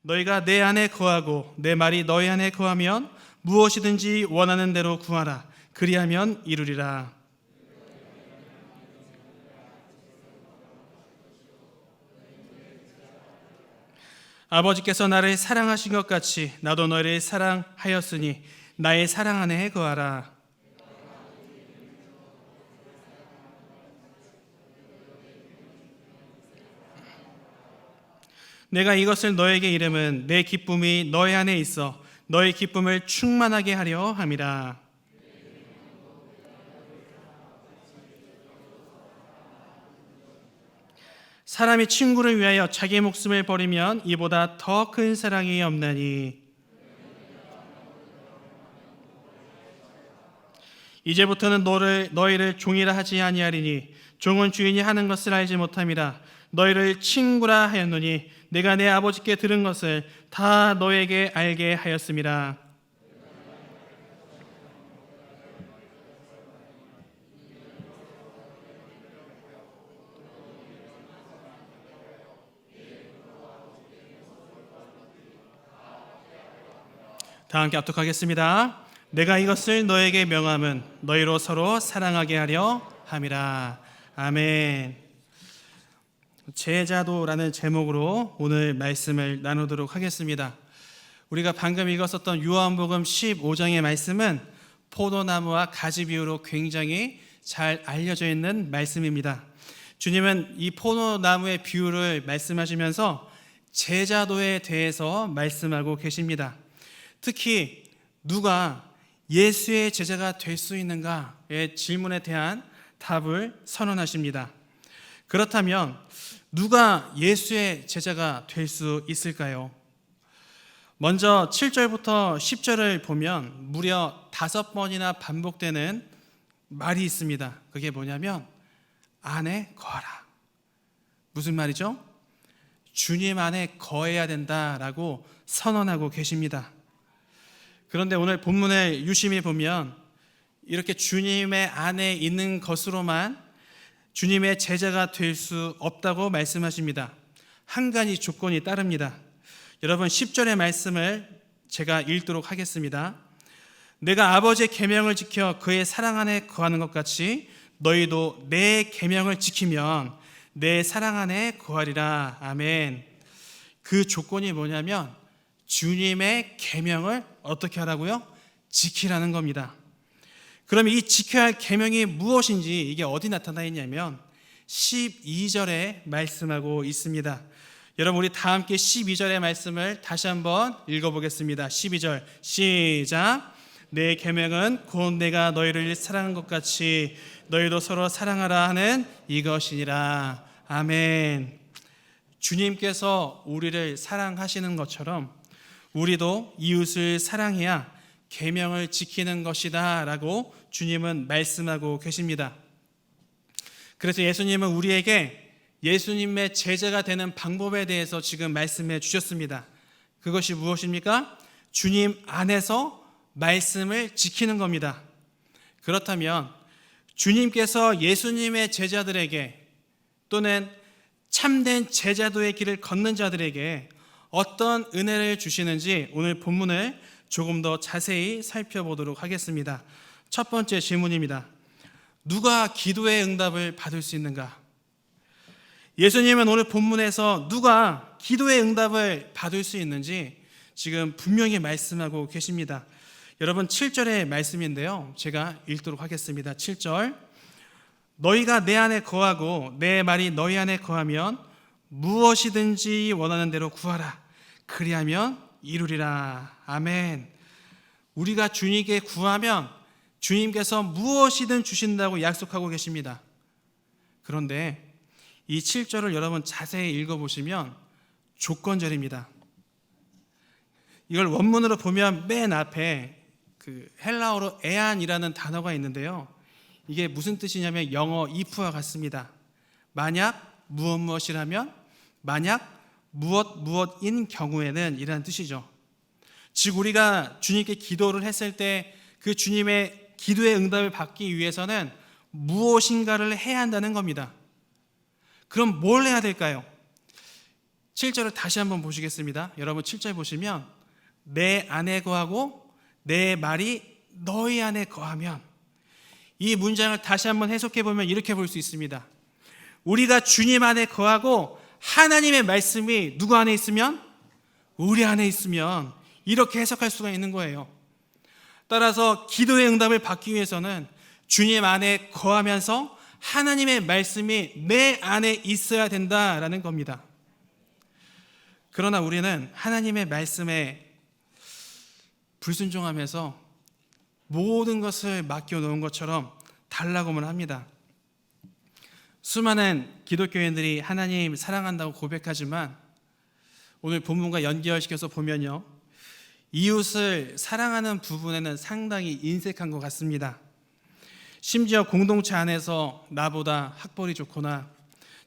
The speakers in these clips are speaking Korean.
너희가 내 안에 거하고 내 말이 너희 안에 거하면 무엇이든지 원하는 대로 구하라. 그리하면 이루리라. 아버지께서 나를 사랑하신 것 같이 나도 너희를 사랑하였으니 나의 사랑 안에 거하라. 내가 이것을 너에게 이름은 내 기쁨이 너희 안에 있어 너희 기쁨을 충만하게 하려 함이라. 사람이 친구를 위하여 자기 목숨을 버리면 이보다 더 큰 사랑이 없나니. 이제부터는 너희를 종이라 하지 아니하리니 종은 주인이 하는 것을 알지 못함이라. 너희를 친구라 하였노니 내가 내 아버지께 들은 것을 다 너에게 알게 하였음이라. 다 함께 합독하겠습니다. 내가 이것을 너에게 명함은 너희로 서로 사랑하게 하려 함이라. 아멘. 제자도라는 제목으로 오늘 말씀을 나누도록 하겠습니다. 우리가 방금 읽었었던 요한복음 15장의 말씀은 포도나무와 가지 비유로 굉장히 잘 알려져 있는 말씀입니다. 주님은 이 포도나무의 비유를 말씀하시면서 제자도에 대해서 말씀하고 계십니다. 특히 누가 예수의 제자가 될 수 있는가의 질문에 대한 답을 선언하십니다. 그렇다면 누가 예수의 제자가 될 수 있을까요? 먼저 7절부터 10절을 보면 무려 5번이나 반복되는 말이 있습니다. 그게 뭐냐면 안에 거하라. 무슨 말이죠? 주님 안에 거해야 된다라고 선언하고 계십니다. 그런데 오늘 본문을 유심히 보면 이렇게 주님의 안에 있는 것으로만 주님의 제자가 될 수 없다고 말씀하십니다. 한 가지 조건이 따릅니다. 여러분 10절의 말씀을 제가 읽도록 하겠습니다. 내가 아버지의 계명을 지켜 그의 사랑 안에 거하는 것 같이 너희도 내 계명을 지키면 내 사랑 안에 거하리라. 아멘. 그 조건이 뭐냐면 주님의 계명을 어떻게 하라고요? 지키라는 겁니다. 그럼 이 지켜야 할 계명이 무엇인지 이게 어디 나타나 있냐면 12절에 말씀하고 있습니다. 여러분 우리 다 함께 12절의 말씀을 다시 한번 읽어보겠습니다. 12절 시작. 내 계명은 곧 내가 너희를 사랑한 것 같이 너희도 서로 사랑하라 하는 이것이니라. 아멘. 주님께서 우리를 사랑하시는 것처럼 우리도 이웃을 사랑해야 계명을 지키는 것이다 라고 주님은 말씀하고 계십니다. 그래서 예수님은 우리에게 예수님의 제자가 되는 방법에 대해서 지금 말씀해 주셨습니다. 그것이 무엇입니까? 주님 안에서 말씀을 지키는 겁니다. 그렇다면 주님께서 예수님의 제자들에게 또는 참된 제자도의 길을 걷는 자들에게 어떤 은혜를 주시는지 오늘 본문을 조금 더 자세히 살펴보도록 하겠습니다. 첫 번째 질문입니다. 누가 기도의 응답을 받을 수 있는가? 예수님은 오늘 본문에서 누가 기도의 응답을 받을 수 있는지 지금 분명히 말씀하고 계십니다. 여러분 7절의 말씀인데요. 제가 읽도록 하겠습니다. 7절. 너희가 내 안에 거하고 내 말이 너희 안에 거하면 무엇이든지 원하는 대로 구하라. 그리하면 이루리라. 아멘. 우리가 주님께 구하면 주님께서 무엇이든 주신다고 약속하고 계십니다. 그런데 이 7절을 여러분 자세히 읽어보시면 조건절입니다. 이걸 원문으로 보면 맨 앞에 그 헬라어로 에안이라는 단어가 있는데요. 이게 무슨 뜻이냐면 영어 if와 같습니다. 만약 무엇이라면 만약 무엇인 경우에는 이라는 뜻이죠. 즉 우리가 주님께 기도를 했을 때 그 주님의 기도의 응답을 받기 위해서는 무엇인가를 해야 한다는 겁니다. 그럼 뭘 해야 될까요? 7절을 다시 한번 보시겠습니다. 여러분 7절 보시면 내 안에 거하고 내 말이 너희 안에 거하면, 이 문장을 다시 한번 해석해 보면 이렇게 볼 수 있습니다. 우리가 주님 안에 거하고 하나님의 말씀이 누구 안에 있으면? 우리 안에 있으면, 이렇게 해석할 수가 있는 거예요. 따라서 기도의 응답을 받기 위해서는 주님 안에 거하면서 하나님의 말씀이 내 안에 있어야 된다라는 겁니다. 그러나 우리는 하나님의 말씀에 불순종하면서 모든 것을 맡겨놓은 것처럼 달라고만 합니다. 수많은 기독교인들이 하나님 사랑한다고 고백하지만 오늘 본문과 연결시켜서 보면요, 이웃을 사랑하는 부분에는 상당히 인색한 것 같습니다. 심지어 공동체 안에서 나보다 학벌이 좋거나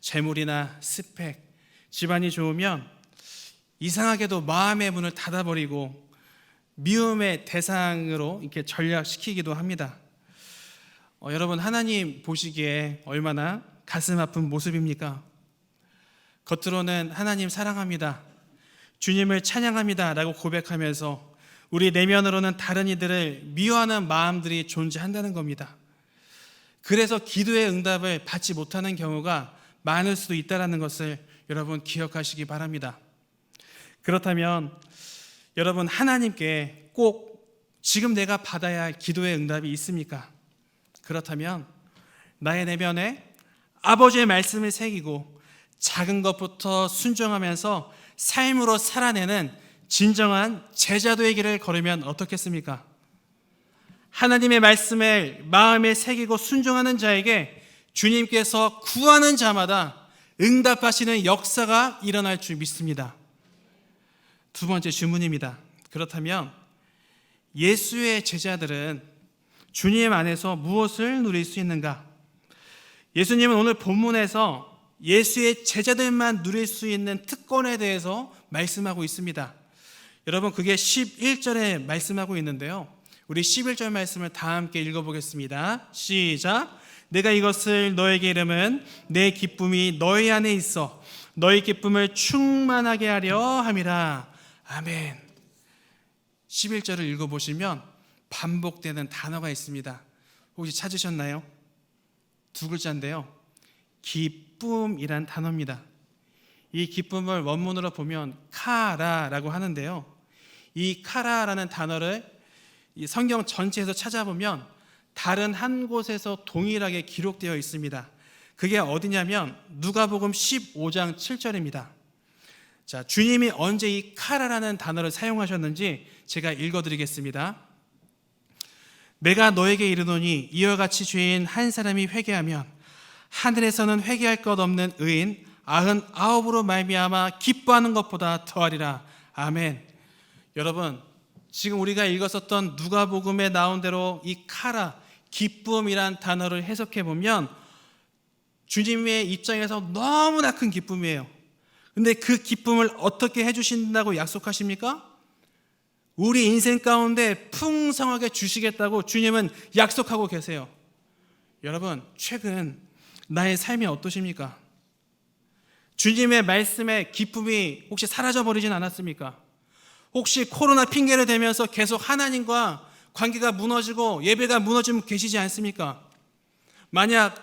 재물이나 스펙, 집안이 좋으면 이상하게도 마음의 문을 닫아버리고 미움의 대상으로 이렇게 전락시키기도 합니다. 여러분, 하나님 보시기에 얼마나 가슴 아픈 모습입니까? 겉으로는 하나님 사랑합니다, 주님을 찬양합니다 라고 고백하면서 우리 내면으로는 다른 이들을 미워하는 마음들이 존재한다는 겁니다. 그래서 기도의 응답을 받지 못하는 경우가 많을 수도 있다는 것을 여러분 기억하시기 바랍니다. 그렇다면 여러분, 하나님께 꼭 지금 내가 받아야 할 기도의 응답이 있습니까? 그렇다면 나의 내면에 아버지의 말씀을 새기고 작은 것부터 순종하면서 삶으로 살아내는 진정한 제자도의 길을 걸으면 어떻겠습니까? 하나님의 말씀을 마음에 새기고 순종하는 자에게 주님께서 구하는 자마다 응답하시는 역사가 일어날 줄 믿습니다. 두 번째 질문입니다. 그렇다면 예수의 제자들은 주님 안에서 무엇을 누릴 수 있는가? 예수님은 오늘 본문에서 예수의 제자들만 누릴 수 있는 특권에 대해서 말씀하고 있습니다. 여러분, 그게 11절에 말씀하고 있는데요, 우리 11절 말씀을 다 함께 읽어보겠습니다. 시작. 내가 이것을 너에게 이름은 내 기쁨이 너희 안에 있어 너희 기쁨을 충만하게 하려 함이라. 아멘. 11절을 읽어보시면 반복되는 단어가 있습니다. 혹시 찾으셨나요? 두 글자인데요, 기쁨이란 단어입니다. 이 기쁨을 원문으로 보면 카라라고 하는데요, 이 카라라는 단어를 이 성경 전체에서 찾아보면 다른 한 곳에서 동일하게 기록되어 있습니다. 그게 어디냐면 누가복음 15장 7절입니다. 자, 주님이 언제 이 카라라는 단어를 사용하셨는지 제가 읽어드리겠습니다. 내가 너에게 이르노니 이와 같이 죄인 한 사람이 회개하면 하늘에서는 회개할 것 없는 의인 99으로 말미암아 기뻐하는 것보다 더하리라. 아멘. 여러분, 지금 우리가 읽었었던 누가복음에 나온 대로 이 카라, 기쁨이란 단어를 해석해 보면 주님의 입장에서 너무나 큰 기쁨이에요. 근데 그 기쁨을 어떻게 해주신다고 약속하십니까? 우리 인생 가운데 풍성하게 주시겠다고 주님은 약속하고 계세요. 여러분, 최근 나의 삶이 어떠십니까? 주님의 말씀에 기쁨이 혹시 사라져버리진 않았습니까? 혹시 코로나 핑계를 대면서 계속 하나님과 관계가 무너지고 예배가 무너지고 계시지 않습니까? 만약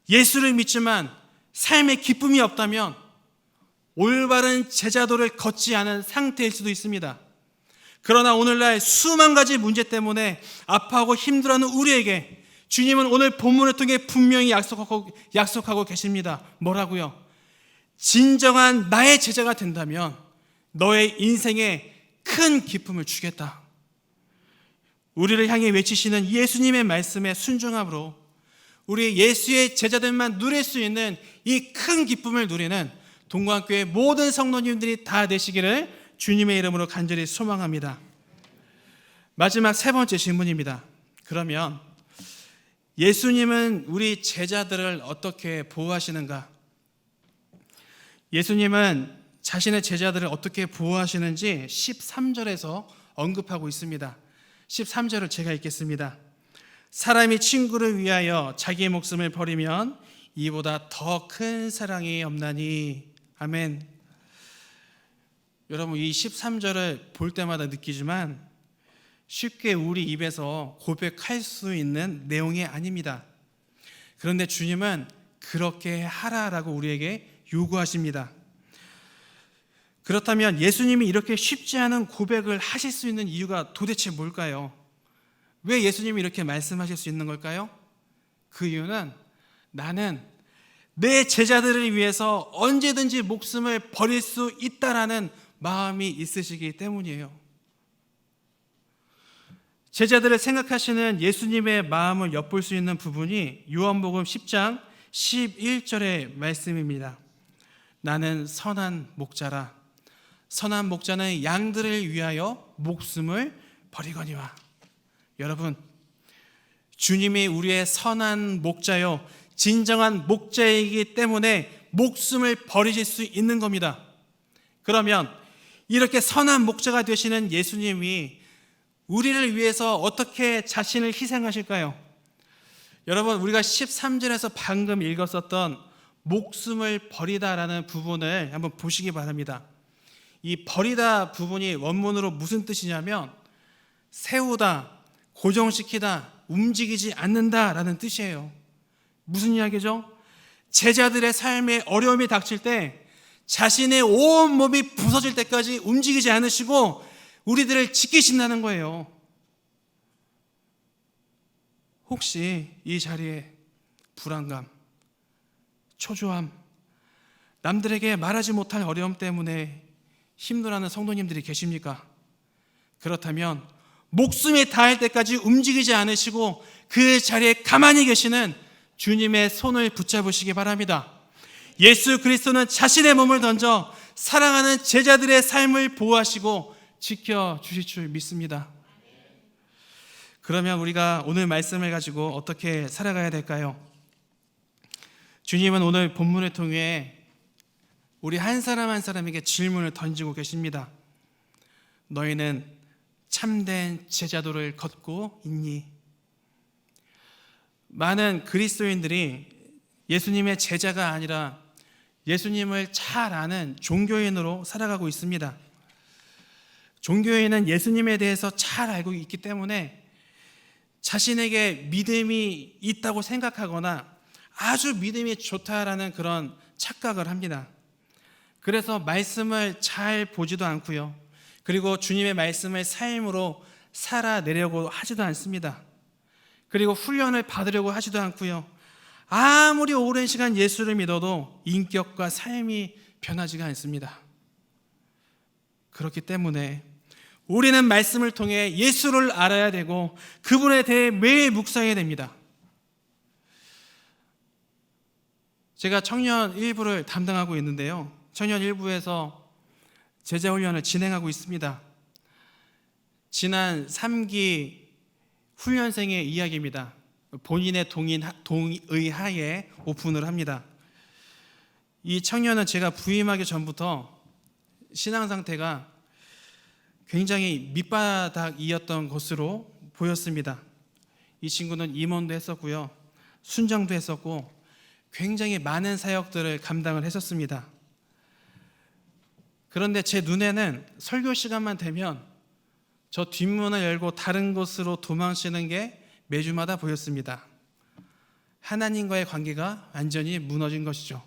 예수를 믿지만 삶에 기쁨이 없다면 올바른 제자도를 걷지 않은 상태일 수도 있습니다. 그러나 오늘날 수만 가지 문제 때문에 아파하고 힘들어하는 우리에게 주님은 오늘 본문을 통해 분명히 약속하고 계십니다. 뭐라고요? 진정한 나의 제자가 된다면 너의 인생에 큰 기쁨을 주겠다. 우리를 향해 외치시는 예수님의 말씀에 순종함으로 우리 예수의 제자들만 누릴 수 있는 이 큰 기쁨을 누리는 동관교회 모든 성도님들이 다 되시기를 주님의 이름으로 간절히 소망합니다. 마지막 세 번째 질문입니다. 그러면 예수님은 우리 제자들을 어떻게 보호하시는가? 예수님은 자신의 제자들을 어떻게 보호하시는지 13절에서 언급하고 있습니다. 13절을 제가 읽겠습니다. 사람이 친구를 위하여 자기의 목숨을 버리면 이보다 더 큰 사랑이 없나니. 아멘. 여러분, 이 13절을 볼 때마다 느끼지만 쉽게 우리 입에서 고백할 수 있는 내용이 아닙니다. 그런데 주님은 그렇게 하라라고 우리에게 요구하십니다. 그렇다면 예수님이 이렇게 쉽지 않은 고백을 하실 수 있는 이유가 도대체 뭘까요? 왜 예수님이 이렇게 말씀하실 수 있는 걸까요? 그 이유는 나는 내 제자들을 위해서 언제든지 목숨을 버릴 수 있다라는 마음이 있으시기 때문이에요. 제자들을 생각하시는 예수님의 마음을 엿볼 수 있는 부분이 요한복음 10장 11절의 말씀입니다. 나는 선한 목자라. 선한 목자는 양들을 위하여 목숨을 버리거니와. 여러분, 주님이 우리의 선한 목자요, 진정한 목자이기 때문에 목숨을 버리실 수 있는 겁니다. 그러면 이렇게 선한 목자가 되시는 예수님이 우리를 위해서 어떻게 자신을 희생하실까요? 여러분, 우리가 13절에서 방금 읽었었던 목숨을 버리다라는 부분을 한번 보시기 바랍니다. 이 버리다 부분이 원문으로 무슨 뜻이냐면 세우다, 고정시키다, 움직이지 않는다라는 뜻이에요. 무슨 이야기죠? 제자들의 삶에 어려움이 닥칠 때 자신의 온 몸이 부서질 때까지 움직이지 않으시고 우리들을 지키신다는 거예요. 혹시 이 자리에 불안감, 초조함, 남들에게 말하지 못할 어려움 때문에 힘들어하는 성도님들이 계십니까? 그렇다면 목숨이 다할 때까지 움직이지 않으시고 그 자리에 가만히 계시는 주님의 손을 붙잡으시기 바랍니다. 예수 그리스도는 자신의 몸을 던져 사랑하는 제자들의 삶을 보호하시고 지켜주실 줄 믿습니다. 그러면 우리가 오늘 말씀을 가지고 어떻게 살아가야 될까요? 주님은 오늘 본문을 통해 우리 한 사람 한 사람에게 질문을 던지고 계십니다. 너희는 참된 제자도를 걷고 있니? 많은 그리스도인들이 예수님의 제자가 아니라 예수님을 잘 아는 종교인으로 살아가고 있습니다. 종교인은 예수님에 대해서 잘 알고 있기 때문에 자신에게 믿음이 있다고 생각하거나 아주 믿음이 좋다라는 그런 착각을 합니다. 그래서 말씀을 잘 보지도 않고요. 그리고 주님의 말씀을 삶으로 살아내려고 하지도 않습니다. 그리고 훈련을 받으려고 하지도 않고요. 아무리 오랜 시간 예수를 믿어도 인격과 삶이 변하지가 않습니다. 그렇기 때문에 우리는 말씀을 통해 예수를 알아야 되고 그분에 대해 매일 묵상해야 됩니다. 제가 청년 일부를 담당하고 있는데요. 청년 일부에서 제자 훈련을 진행하고 있습니다. 지난 3기 훈련생의 이야기입니다. 본인의 동의하에 오픈을 합니다. 이 청년은 제가 부임하기 전부터 신앙 상태가 굉장히 밑바닥이었던 것으로 보였습니다. 이 친구는 임원도 했었고요, 순장도 했었고 굉장히 많은 사역들을 감당을 했었습니다. 그런데 제 눈에는 설교 시간만 되면 저 뒷문을 열고 다른 곳으로 도망치는 게 매주마다 보였습니다. 하나님과의 관계가 완전히 무너진 것이죠.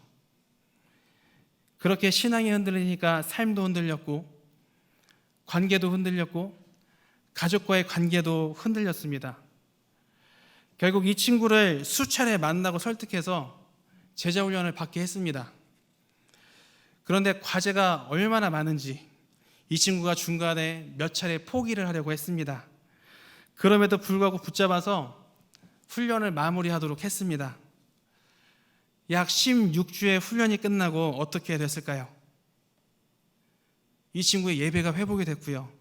그렇게 신앙이 흔들리니까 삶도 흔들렸고 관계도 흔들렸고 가족과의 관계도 흔들렸습니다. 결국 이 친구를 수차례 만나고 설득해서 제자훈련을 받게 했습니다. 그런데 과제가 얼마나 많은지 이 친구가 중간에 몇 차례 포기를 하려고 했습니다. 그럼에도 불구하고 붙잡아서 훈련을 마무리하도록 했습니다. 약 16주의 훈련이 끝나고 어떻게 됐을까요? 이 친구의 예배가 회복이 됐고요,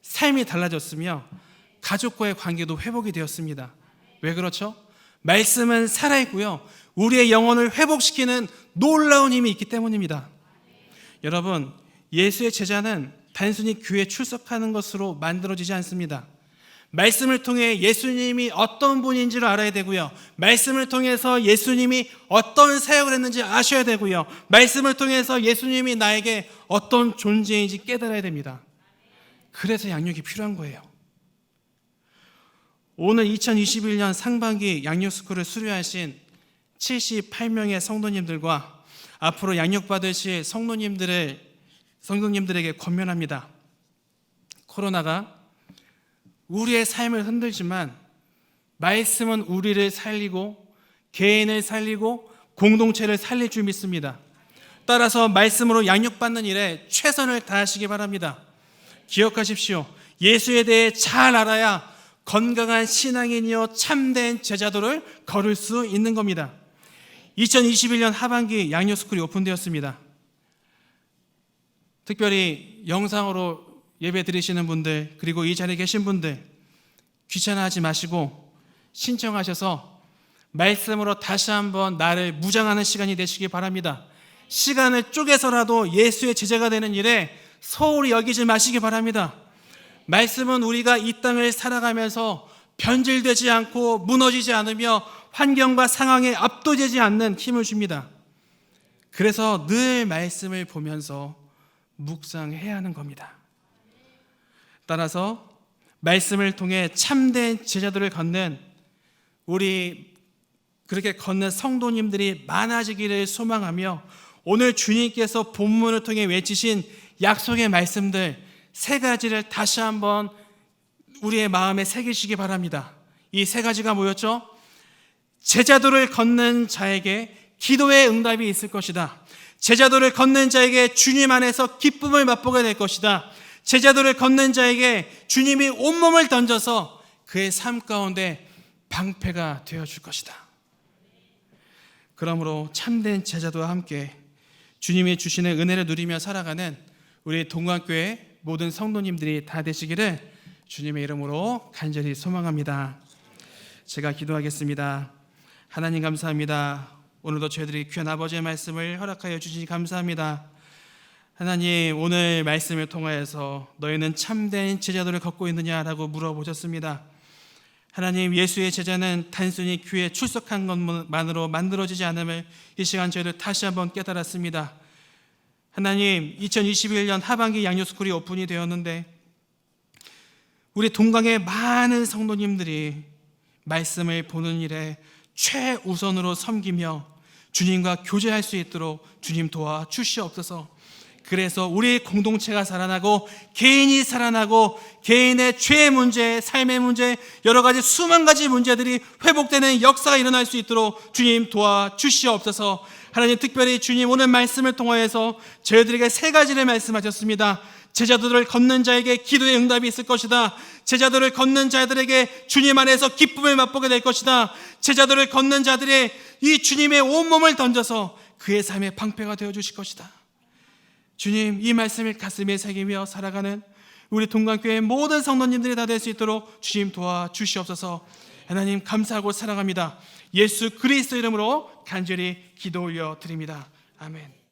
삶이 달라졌으며 가족과의 관계도 회복이 되었습니다. 왜 그렇죠? 말씀은 살아있고요, 우리의 영혼을 회복시키는 놀라운 힘이 있기 때문입니다. 여러분, 예수의 제자는 단순히 교회에 출석하는 것으로 만들어지지 않습니다. 말씀을 통해 예수님이 어떤 분인지를 알아야 되고요. 말씀을 통해서 예수님이 어떤 사역을 했는지 아셔야 되고요. 말씀을 통해서 예수님이 나에게 어떤 존재인지 깨달아야 됩니다. 그래서 양육이 필요한 거예요. 오늘 2021년 상반기 양육스쿨을 수료하신 78명의 성도님들과 앞으로 양육받으실 성도님들에게 권면합니다. 코로나가 우리의 삶을 흔들지만 말씀은 우리를 살리고 개인을 살리고 공동체를 살릴 줄 믿습니다. 따라서 말씀으로 양육받는 일에 최선을 다하시기 바랍니다. 기억하십시오. 예수에 대해 잘 알아야 건강한 신앙인이요 참된 제자도를 걸을 수 있는 겁니다. 2021년 하반기 양육스쿨이 오픈되었습니다. 특별히 영상으로 예배 드리시는 분들, 그리고 이 자리에 계신 분들 귀찮아하지 마시고 신청하셔서 말씀으로 다시 한번 나를 무장하는 시간이 되시기 바랍니다. 시간을 쪼개서라도 예수의 제자가 되는 일에 소홀히 여기지 마시기 바랍니다. 말씀은 우리가 이 땅을 살아가면서 변질되지 않고 무너지지 않으며 환경과 상황에 압도되지 않는 힘을 줍니다. 그래서 늘 말씀을 보면서 묵상해야 하는 겁니다. 따라서 말씀을 통해 참된 제자들을 걷는 우리 그렇게 걷는 성도님들이 많아지기를 소망하며 오늘 주님께서 본문을 통해 외치신 약속의 말씀들 3가지를 다시 한번 우리의 마음에 새기시기 바랍니다. 이 3가지가 뭐였죠? 제자도를 걷는 자에게 기도의 응답이 있을 것이다. 제자도를 걷는 자에게 주님 안에서 기쁨을 맛보게 될 것이다. 제자도를 걷는 자에게 주님이 온몸을 던져서 그의 삶 가운데 방패가 되어줄 것이다. 그러므로 참된 제자도와 함께 주님이 주시는 은혜를 누리며 살아가는 우리 동관교회 모든 성도님들이 다 되시기를 주님의 이름으로 간절히 소망합니다. 제가 기도하겠습니다. 하나님 감사합니다. 오늘도 저희들이 귀한 아버지의 말씀을 허락하여 주시니 감사합니다. 하나님, 오늘 말씀을 통하여서 너희는 참된 제자도를 걷고 있느냐라고 물어보셨습니다. 하나님, 예수의 제자는 단순히 교회에 출석한 것만으로 만들어지지 않음을 이 시간 저희들 다시 한번 깨달았습니다. 하나님, 2021년 하반기 양육스쿨이 오픈이 되었는데 우리 동강의 많은 성도님들이 말씀을 보는 일에 최우선으로 섬기며 주님과 교제할 수 있도록 주님 도와주시옵소서. 그래서 우리 공동체가 살아나고 개인이 살아나고 개인의 죄의 문제, 삶의 문제, 여러 가지 수만 가지 문제들이 회복되는 역사가 일어날 수 있도록 주님 도와주시옵소서. 하나님, 특별히 주님 오늘 말씀을 통하여서 저희들에게 3가지를 말씀하셨습니다. 제자도를 걷는 자에게 기도의 응답이 있을 것이다. 제자도를 걷는 자들에게 주님 안에서 기쁨을 맛보게 될 것이다. 제자도를 걷는 자들의 이 주님의 온몸을 던져서 그의 삶의 방패가 되어주실 것이다. 주님, 이 말씀을 가슴에 새기며 살아가는 우리 동관교회 모든 성도님들이 다 될 수 있도록 주님 도와주시옵소서. 하나님 감사하고 사랑합니다. 예수 그리스도 이름으로 간절히 기도 올려 드립니다. 아멘.